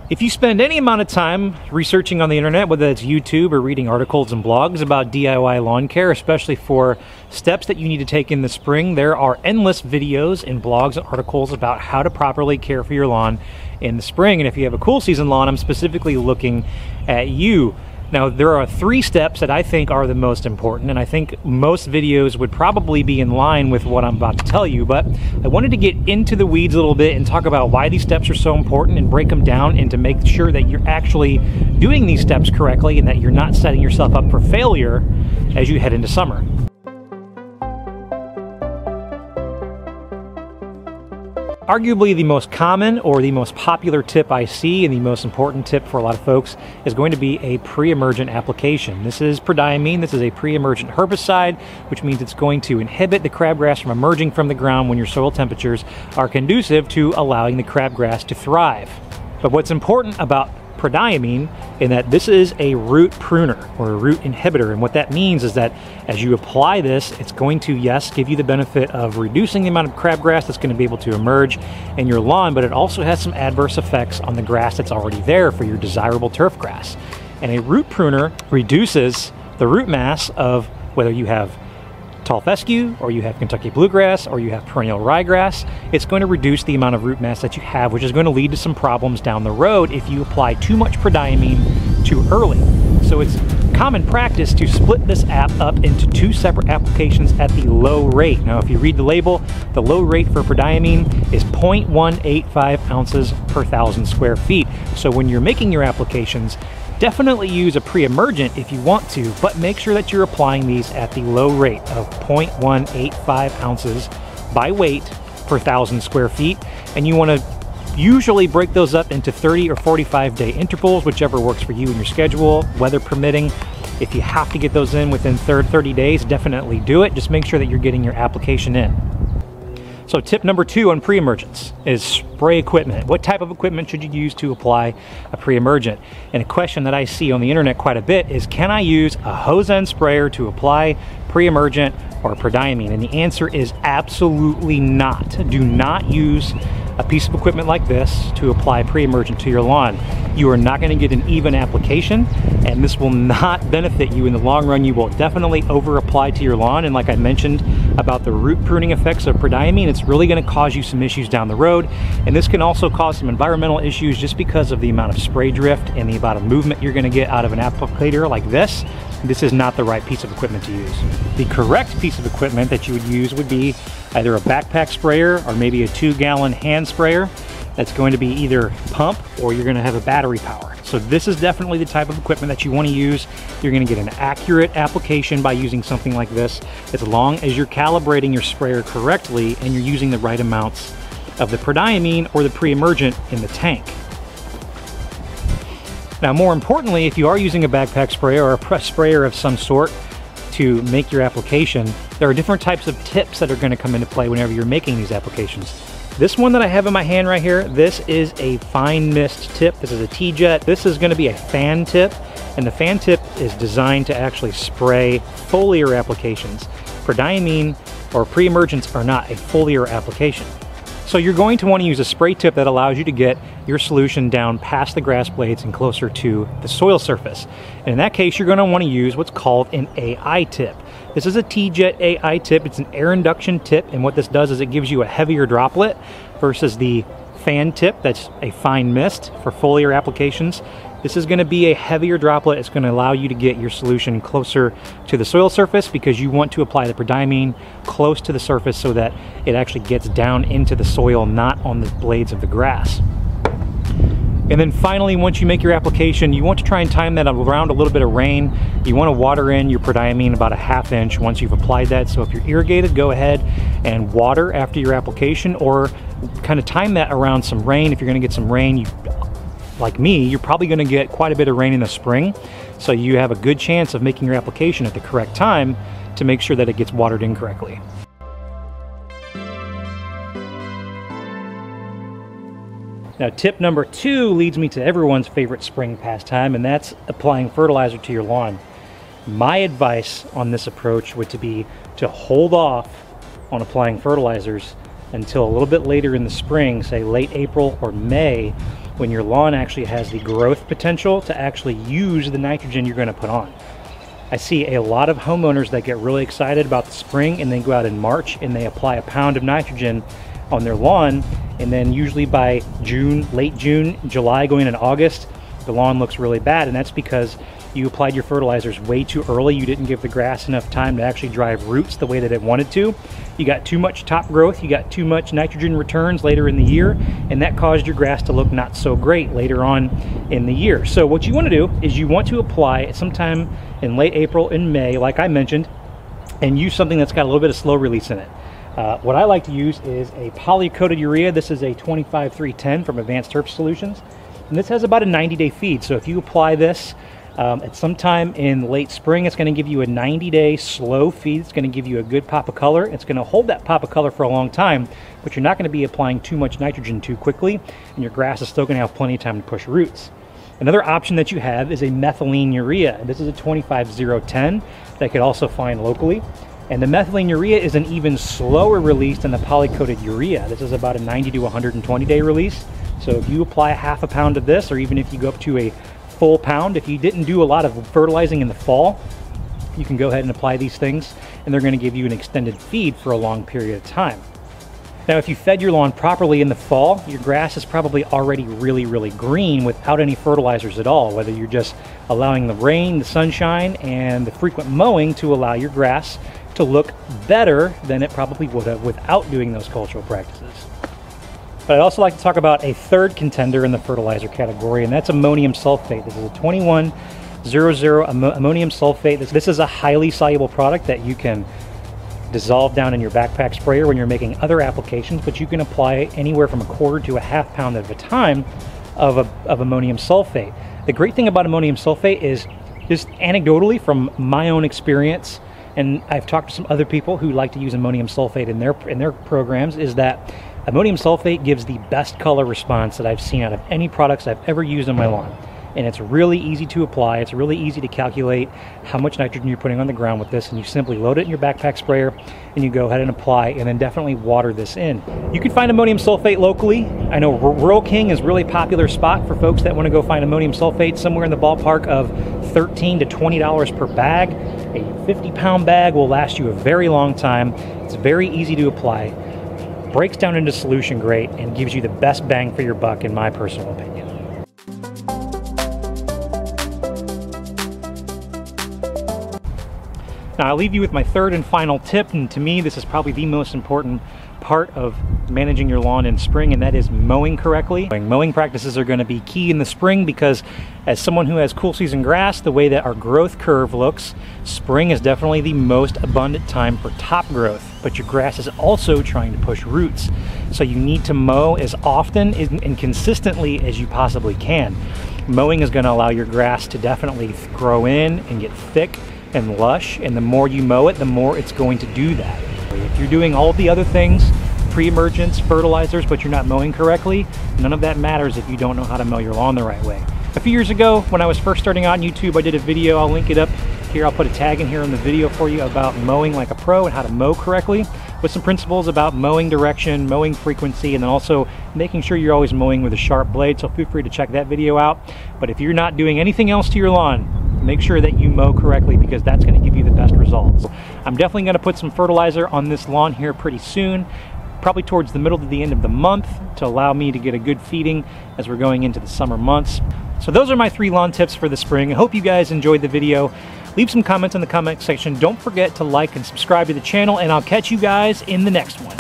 If you spend any amount of time researching on the internet, whether it's YouTube or reading articles and blogs about DIY lawn care, especially for steps that you need to take in the spring, there are endless videos and blogs and articles about how to properly care for your lawn in the spring. And if you have a cool season lawn, I'm specifically looking at you. Now, there are 3 steps that I think are the most important, and I think most videos would probably be in line with what I'm about to tell you, but I wanted to get into the weeds a little bit and talk about why these steps are so important and break them down and to make sure that you're actually doing these steps correctly and that you're not setting yourself up for failure as you head into summer. Arguably the most common or the most popular tip I see and the most important tip for a lot of folks is going to be a pre-emergent application. This is prodiamine. This is a pre-emergent herbicide, which means it's going to inhibit the crabgrass from emerging from the ground when your soil temperatures are conducive to allowing the crabgrass to thrive. But what's important about prodiamine in that this is a root pruner or a root inhibitor, and what that means is that as you apply this, it's going to, yes, give you the benefit of reducing the amount of crabgrass that's going to be able to emerge in your lawn, but it also has some adverse effects on the grass that's already there for your desirable turf grass. And a root pruner reduces the root mass of whether you have tall fescue, or you have Kentucky bluegrass, or you have perennial ryegrass. It's going to reduce the amount of root mass that you have, which is going to lead to some problems down the road if you apply too much prodiamine too early. So it's common practice to split this app up into 2 separate applications at the low rate. Now, if you read the label, the low rate for prodiamine is 0.185 ounces per 1,000 square feet. So when you're making your applications, definitely use a pre-emergent if you want to, but make sure that you're applying these at the low rate of 0.185 ounces by weight per 1,000 square feet. And you want to usually break those up into 30 or 45 day intervals, whichever works for you and your schedule, weather permitting. If you have to get those in within 30 days, definitely do it. Just make sure that you're getting your application in. So tip number 2 on pre-emergence is spray equipment. What type of equipment should you use to apply a pre-emergent? And a question that I see on the internet quite a bit is, can I use a hose end sprayer to apply pre-emergent or prodiamine? And the answer is absolutely not. Do not use a piece of equipment like this to apply pre-emergent to your lawn. You are not going to get an even application, and this will not benefit you in the long run. You will definitely over apply to your lawn, and like I mentioned about the root pruning effects of prodiamine, it's really going to cause you some issues down the road, and this can also cause some environmental issues just because of the amount of spray drift and the amount of movement you're going to get out of an applicator like this. This is not the right piece of equipment to use. The correct piece of equipment that you would use would be either a backpack sprayer or maybe a 2-gallon hand sprayer that's going to be either pump or you're going to have a battery power. So this is definitely the type of equipment that you want to use. You're going to get an accurate application by using something like this, as long as you're calibrating your sprayer correctly and you're using the right amounts of the prodiamine or the pre-emergent in the tank. Now, more importantly, if you are using a backpack sprayer or a sprayer of some sort to make your application, there are different types of tips that are going to come into play whenever you're making these applications. This one that I have in my hand right here, this is a fine mist tip. This is a T-jet. This is going to be a fan tip, and the fan tip is designed to actually spray foliar applications. Prodiamine or pre-emergents are not a foliar application. So you're going to want to use a spray tip that allows you to get your solution down past the grass blades and closer to the soil surface. And in that case, you're going to want to use what's called an AI tip. This is a T-jet AI tip. It's an air induction tip, and what this does is it gives you a heavier droplet versus the fan tip that's a fine mist for foliar applications. This is going to be a heavier droplet. It's going to allow you to get your solution closer to the soil surface because you want to apply the prodiamine close to the surface so that it actually gets down into the soil, not on the blades of the grass. And then finally, once you make your application, you want to try and time that around a little bit of rain. You want to water in your prodiamine about a ½ inch once you've applied that. So if you're irrigated, go ahead and water after your application, or kind of time that around some rain. If you're going to get some rain, like me, you're probably going to get quite a bit of rain in the spring. So you have a good chance of making your application at the correct time to make sure that it gets watered in correctly. Now, tip number 2 leads me to everyone's favorite spring pastime, and that's applying fertilizer to your lawn. My advice on this approach would be to hold off on applying fertilizers until a little bit later in the spring, say late April or May, when your lawn actually has the growth potential to actually use the nitrogen you're going to put on. I see a lot of homeowners that get really excited about the spring and then go out in March and they apply a pound of nitrogen on their lawn, and then usually by June, late June, July, going into August, the lawn looks really bad, and that's because you applied your fertilizers way too early. You didn't give the grass enough time to actually drive roots the way that it wanted to. You got too much top growth, you got too much nitrogen returns later in the year, and that caused your grass to look not so great later on in the year. So what you want to do is you want to apply it sometime in late April and May, like I mentioned, and use something that's got a little bit of slow release in it. What I like to use is a poly-coated urea. This is a 25310 from Advanced Turf Solutions, and this has about a 90-day feed. So if you apply this at some time in late spring, it's going to give you a 90-day slow feed. It's going to give you a good pop of color. It's going to hold that pop of color for a long time, but you're not going to be applying too much nitrogen too quickly, and your grass is still going to have plenty of time to push roots. Another option that you have is a methylene urea. This is a 25010 that you could also find locally. And the methylene urea is an even slower release than the poly-coated urea. This is about a 90 to 120 day release. So if you apply a half a pound of this, or even if you go up to a full pound, if you didn't do a lot of fertilizing in the fall, you can go ahead and apply these things, and they're going to give you an extended feed for a long period of time. Now, if you fed your lawn properly in the fall, your grass is probably already really green without any fertilizers at all, whether you're just allowing the rain, the sunshine, and the frequent mowing to allow your grass to look better than it probably would have without doing those cultural practices. But I'd also like to talk about a third contender in the fertilizer category, and that's ammonium sulfate. This is a 2100 ammonium sulfate. This is a highly soluble product that you can dissolve down in your backpack sprayer when you're making other applications, but you can apply anywhere from a quarter to a half pound at a time of ammonium sulfate. The great thing about ammonium sulfate is, just anecdotally from my own experience, and I've talked to some other people who like to use ammonium sulfate in their programs, is that ammonium sulfate gives the best color response that I've seen out of any products I've ever used on my lawn. And it's really easy to apply. It's really easy to calculate how much nitrogen you're putting on the ground with this, and you simply load it in your backpack sprayer and you go ahead and apply, and then definitely water this in. You can find ammonium sulfate locally. I know Rural King is a really popular spot for folks that want to go find ammonium sulfate, somewhere in the ballpark of $13 to $20 per bag. A 50-pound bag will last you a very long time. It's very easy to apply, breaks down into solution great, and gives you the best bang for your buck, in my personal opinion. Now, I'll leave you with my third and final tip, and to me this is probably the most important part of managing your lawn in spring, and that is mowing correctly. Mowing practices are going to be key in the spring, because as someone who has cool season grass, the way that our growth curve looks, spring is definitely the most abundant time for top growth, but your grass is also trying to push roots. So you need to mow as often and consistently as you possibly can. Mowing is going to allow your grass to definitely grow in and get thick and lush, and the more you mow it, the more it's going to do that. If you're doing all the other things, pre-emergence, fertilizers, but you're not mowing correctly, none of that matters if you don't know how to mow your lawn the right way. A few years ago, when I was first starting out on YouTube, I did a video, I'll link it up here, I'll put a tag in here in the video for you, about mowing like a pro and how to mow correctly, with some principles about mowing direction, mowing frequency, and then also making sure you're always mowing with a sharp blade, so feel free to check that video out. But if you're not doing anything else to your lawn, make sure that you mow correctly, because that's going to give you the best results. I'm definitely going to put some fertilizer on this lawn here pretty soon, probably towards the middle to the end of the month, to allow me to get a good feeding as we're going into the summer months. So those are my 3 lawn tips for the spring. I hope you guys enjoyed the video. Leave some comments in the comment section. Don't forget to like and subscribe to the channel, and I'll catch you guys in the next one.